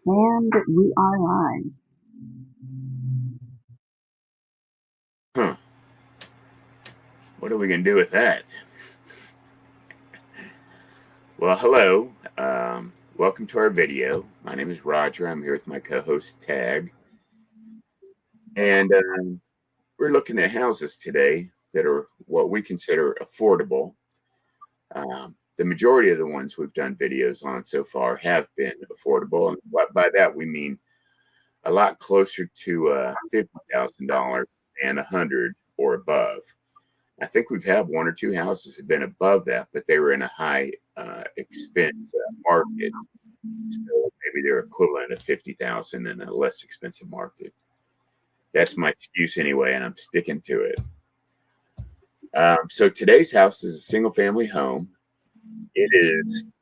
And we are live. Huh. What are we going to do with that? Well, hello. Welcome to our video. My name is Roger. I'm here with my co-host Tagg. And we're looking at houses today that are what we consider affordable. The majority of the ones we've done videos on so far have been affordable. And by that, we mean a lot closer to $50,000 and 100 or above. I think we've had one or two houses have been above that, but they were in a high expense market. So maybe they're equivalent of 50,000 in a less expensive market. That's my excuse anyway, and I'm sticking to it. So today's house is a single family home. It is,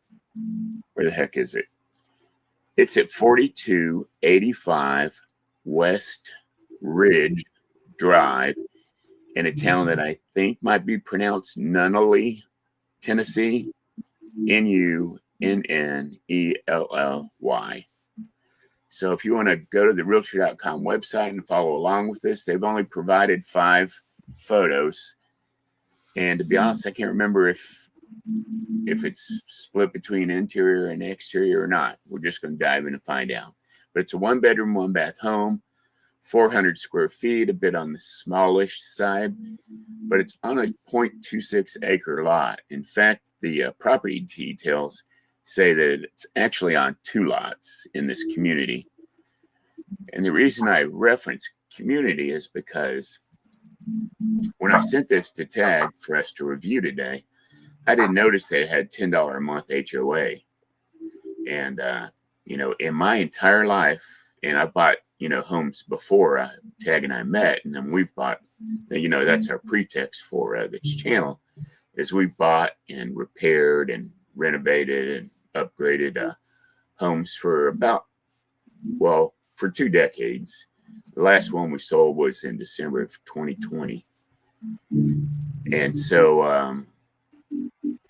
where the heck is it? It's at 4285 West Ridge Drive in a town that I think might be pronounced Nunnelly, Tennessee. Nunnelly. So if you want to go to the realtor.com website and follow along with this, they've only provided 5 photos. And to be honest, I can't remember if it's split between interior and exterior or not. We're just going to dive in and find out. But it's a 1-bedroom, 1-bath home, 400 square feet, a bit on the smallish side, but it's on a 0.26 acre lot. In fact, the property details say that it's actually on 2 lots in this community. And the reason I reference community is because when I sent this to Tagg for us to review today, I didn't notice that it had $10 a month HOA. And, in my entire life, and I bought, homes before Tagg and I met, and then we've bought, that's our pretext for this channel, is we've bought and repaired and renovated and upgraded homes for for 2 decades. The last one we sold was in December of 2020. And so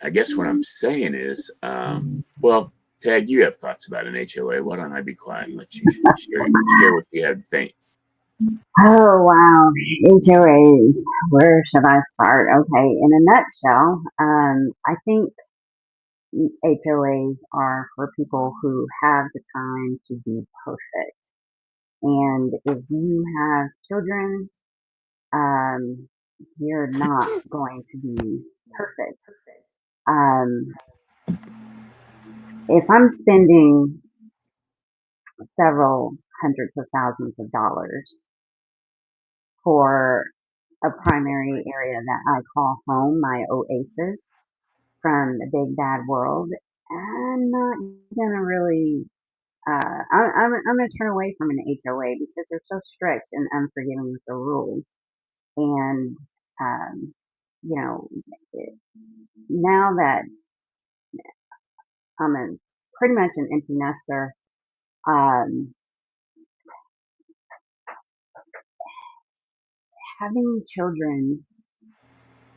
I guess what I'm saying is, Tagg, you have thoughts about an HOA. Why don't I be quiet and let you share what you have to think? Oh, wow. HOAs. Where should I start? Okay. In a nutshell, I think HOAs are for people who have the time to be perfect. And if you have children, um, you're not going to be perfect. Um, if I'm spending several hundreds of thousands of dollars for a primary area that I call home, my oasis from the big bad world, I'm not gonna really. I'm gonna turn away from an HOA because they're so strict and unforgiving with the rules. And um, you know, now that I'm pretty much an empty nester, um, having children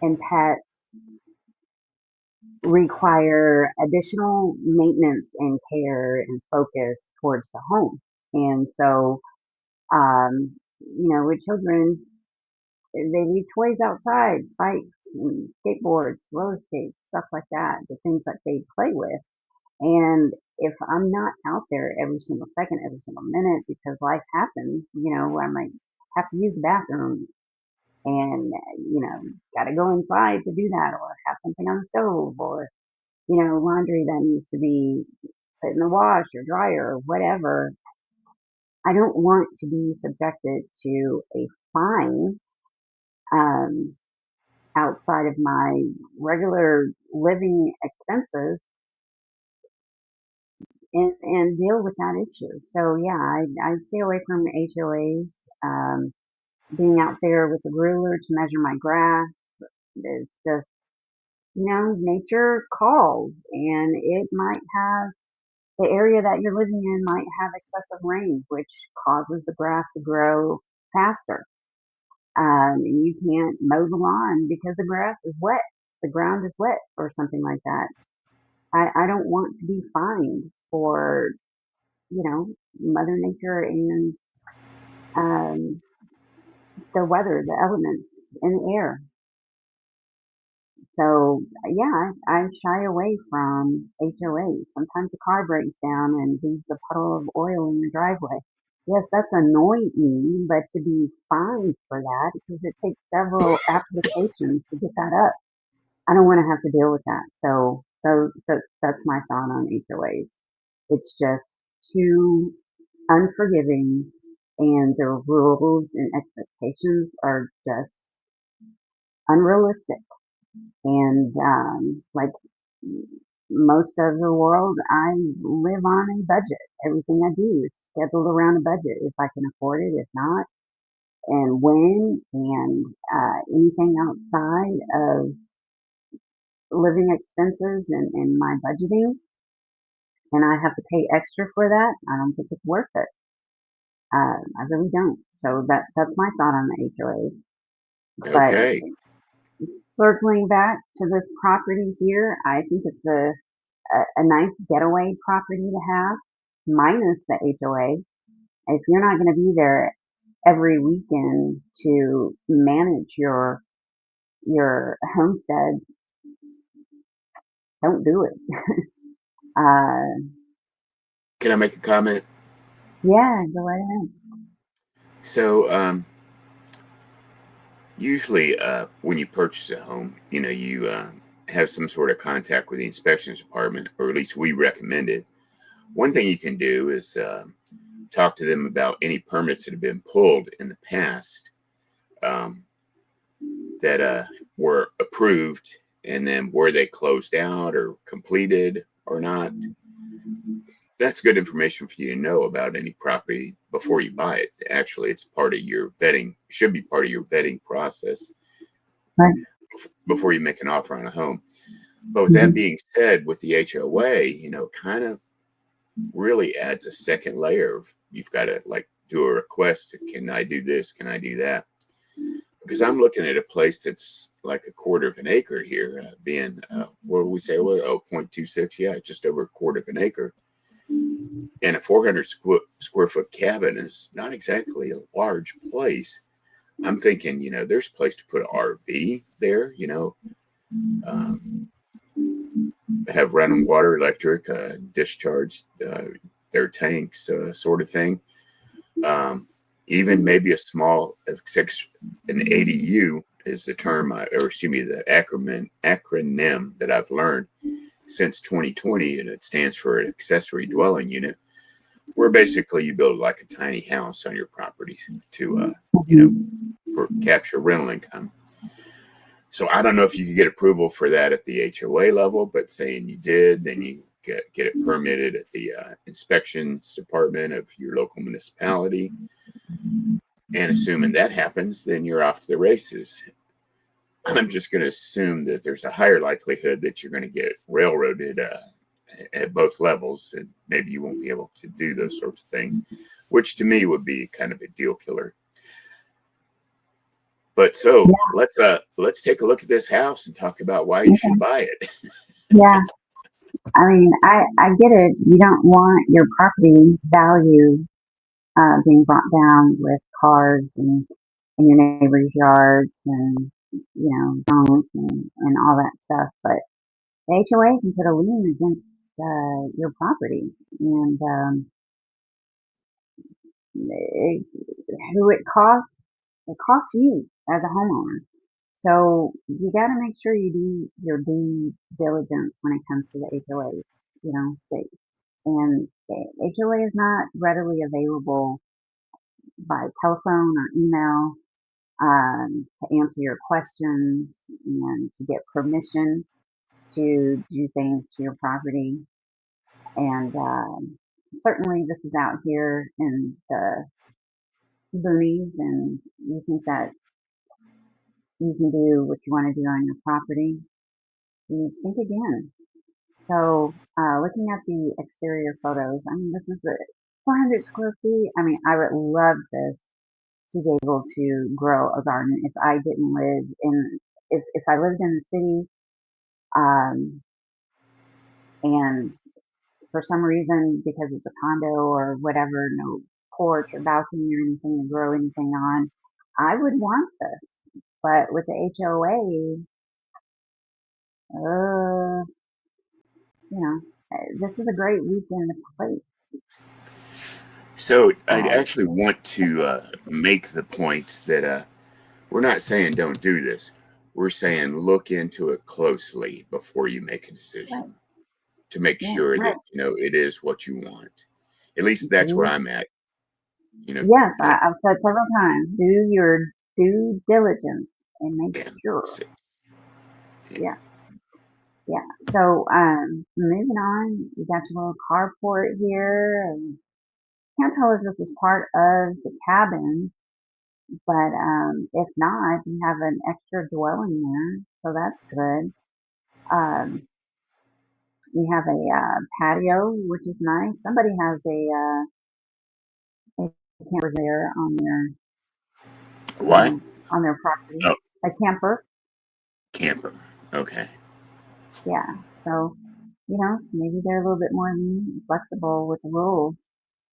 and pets require additional maintenance and care and focus towards the home. And so, with children, they leave toys outside, bikes and skateboards, roller skates, stuff like that, the things that they play with. And if I'm not out there every single second, every single minute, because life happens, I might have to use the bathroom and, got to go inside to do that or have something on the stove or laundry that needs to be put in the wash or dryer or whatever. I don't want to be subjected to a fine um, outside of my regular living expenses and deal with that issue. So yeah, I stay away from HOAs. Being out there with a ruler to measure my grass, it's just nature calls, and it might have the area that you're living in might have excessive rain, which causes the grass to grow faster. And you can't mow the lawn because the grass is wet, the ground is wet, or something like that. I don't want to be fined for Mother Nature and um, the weather, the elements in the air. So yeah, I shy away from HOAs. Sometimes the car breaks down and leaves a puddle of oil in your driveway. Yes, that's annoying, but to be fined for that because it takes several applications to get that up. I don't want to have to deal with that. So that's my thought on HOAs. It's just too unforgiving, and the rules and expectations are just unrealistic. And like most of the world, I live on a budget. Everything I do is scheduled around a budget. If I can afford it, if not, and when, and anything outside of living expenses and my budgeting, and I have to pay extra for that, I don't think it's worth it. I really don't. So that's my thought on the HOAs. But Okay. circling back to this property here, I think it's a nice getaway property to have, minus the HOA. If you're not going to be there every weekend to manage your homestead, don't do it. Uh, Can I make a comment? yeah, go right ahead. So, usually, when you purchase a home, you have some sort of contact with the inspections department, or at least we recommend it. One thing you can do is talk to them about any permits that have been pulled in the past, um, that were approved, and then were they closed out or completed or not. That's good information for you to know about any property before you buy it. Actually, it's part of your vetting, should be part of your vetting process Right. before you make an offer on a home. But with that Mhm. being said, with the HOA, kind of really adds a second layer of, you've got to like do a request. Can I do this? Can I do that? Because I'm looking at a place that's like a quarter of an acre here, being, what do we say? Well, 0.26. Yeah, just over a quarter of an acre. And a 400 square foot cabin is not exactly a large place. I'm thinking, there's a place to put an RV there, um, have running water, electric, discharge their tanks, sort of thing. Um, Even maybe a small, an ADU is the term, or excuse me, the acronym that I've learned since 2020, and it stands for an accessory dwelling unit, where basically you build like a tiny house on your property to, Mhm. for capture rental income. So I don't know if you could get approval for that at the HOA level, but saying you did, then you get it permitted at the inspections department of your local municipality. And assuming that happens, then you're off to the races. I'm just going to assume that there's a higher likelihood that you're going to get railroaded at both levels, and maybe you won't be able to do those sorts of things, which to me would be kind of a deal killer. But so let's take a look at this house and talk about why you should Okay. buy it. Yeah. I mean, I get it. You don't want your property value being brought down with cars and in your neighbors' yards and homes and all that stuff. But the HOA can put a lien against your property, and it, who it costs you as a homeowner. So you got to make sure you do your due diligence when it comes to the HOAs. You know, and the HOA is not readily available by telephone or email to answer your questions and to get permission to do things to your property. And certainly, this is out here in the boonies, and you think that you can do what you want to do on your property, you think again. So, looking at the exterior photos, I mean, this is the 400 square feet. I mean, I would love this to be able to grow a garden if I didn't live in, if I lived in the city, um, and for some reason, because it's a condo or whatever, no porch or balcony or anything to grow anything on, I would want this. But with the HOA, you know, this is a great weekend to play. So I Uh, actually want to make the point that we're not saying don't do this. We're saying look into it closely before you make a right, decision to make yeah, sure right. that it is what you want. At least that's where Do I'm at. yes, Yeah, I've said several times, do your due diligence and make yeah, sure. so, yeah. Yeah, yeah. So, moving on, you got your little carport here, and can't tell if this is part of the cabin, but if not, you have an extra dwelling there, so that's good. Um, you have a patio, which is nice. Somebody has a camper there What? on their property, Oh, a camper. camper. Okay. Yeah. So, maybe they're a little bit more flexible with the rules.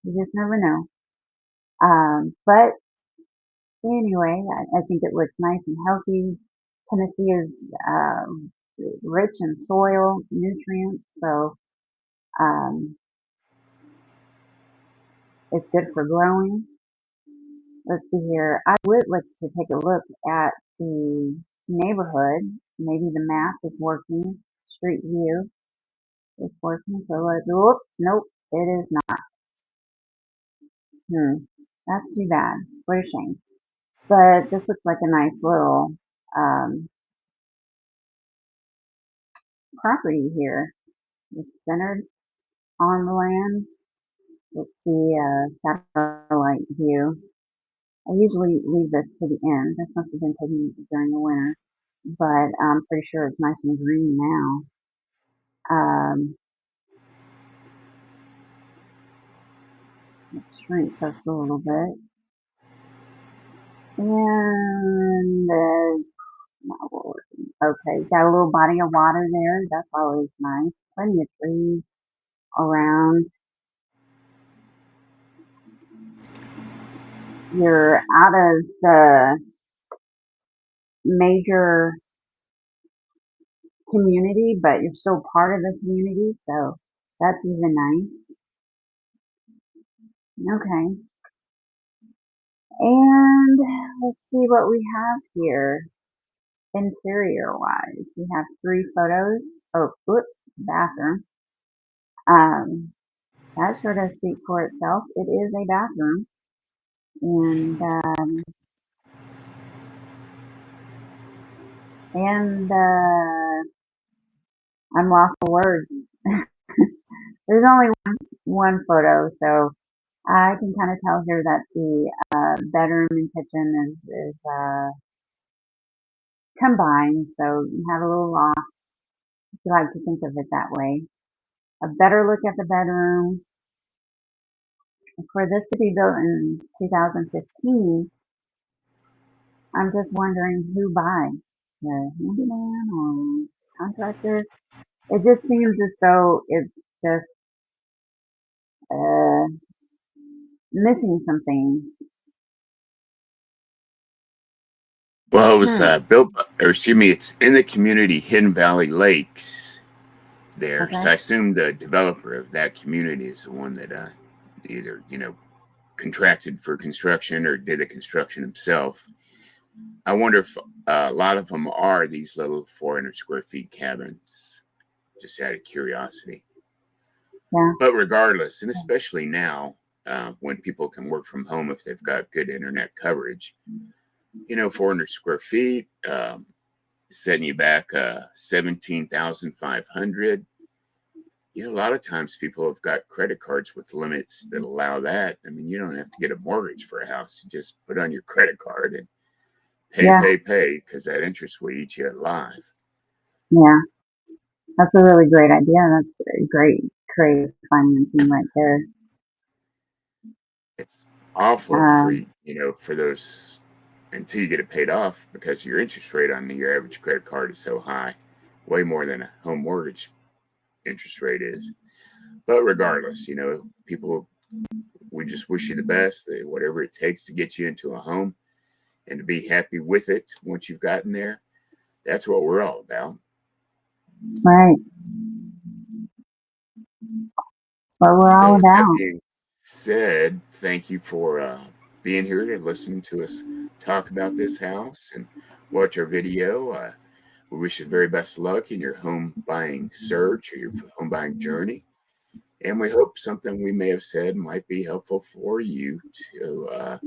You just never know. But anyway, I think it looks nice and healthy. Tennessee is rich in soil nutrients, so um, it's good for growing. Let's see here. I would like to take a look at the neighborhood. Maybe the map is working. Street view is working. So whoops, nope, it is not. Hmm, that's too bad. What a shame. But this looks like a nice little um, property here. It's centered on the land. Let's see satellite view. I usually leave this to the end. This must have been taken during the winter, but I'm pretty sure it's nice and green now. Um, let's shrink just a little bit. And not working. Okay, got a little body of water there. That's always nice. Plenty of trees around. You're out of the major community, but you're still part of the community, so that's even nice. Okay, and let's see what we have here interior wise. We have three photos. Oh, oops, bathroom. Um, that sure does speak for itself. It is a bathroom, and and I'm lost for words. There's only one photo, so I can kind of tell here that the bedroom and kitchen is combined. So you have a little loft, if you like to think of it that way. A better look at the bedroom. For this to be built in 2015, I'm just wondering who buys, the handyman or contractor. It just seems as though it's just uh, missing some things. Well, it was Hmm. built, or excuse me, it's in the community Hidden Valley Lakes there. Okay. So I assume the developer of that community is the one that either, contracted for construction or did the construction himself. I wonder if a lot of them are these little 400 square feet cabins, just out of curiosity. Yeah. But regardless, and especially now when people can work from home if they've got good internet coverage, 400 square feet, setting you back 17,500. A lot of times people have got credit cards with limits that allow that. I mean, you don't have to get a mortgage for a house. You just put on your credit card and Yeah. pay, because that interest will eat you alive. Yeah. That's a really great idea. That's a great creative financing right there. It's awful Um, for those until you get it paid off because your interest rate on your average credit card is so high, way more than a home mortgage interest rate is. But regardless, people, we just wish you the best, whatever it takes to get you into a home and to be happy with it once you've gotten there. That's what we're all about. Right. What we're So all with that about. being said, thank you for being here to listen to us talk about this house and watch our video. We wish you the very best of luck in your home buying search or your home buying journey. And we hope something we may have said might be helpful for you to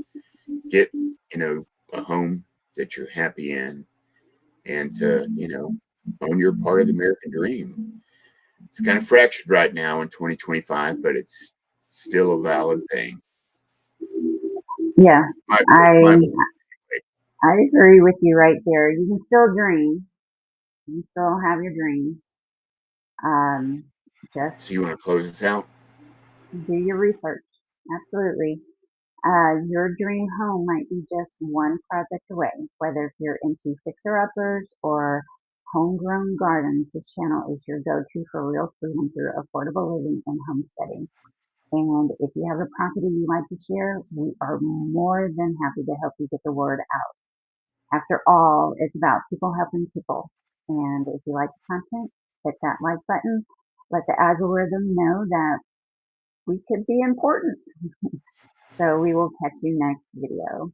get, a home that you're happy in and to, own your part of the American dream. It's kind of fractured right now in 2025, but it's still a valid thing. Yeah, My, I my, I agree with you right there. You can still dream. You can still have your dreams. Um, just so you want to close this out? do your research. Absolutely. Your dream home might be just one project away. Whether if you're into fixer-uppers or homegrown gardens, this channel is your go-to for real freedom through affordable living and homesteading. And if you have a property you'd like to share, we are more than happy to help you get the word out. After all, it's about people helping people. And if you like the content, hit that like button. Let the algorithm know that we could be important. So we will catch you next video.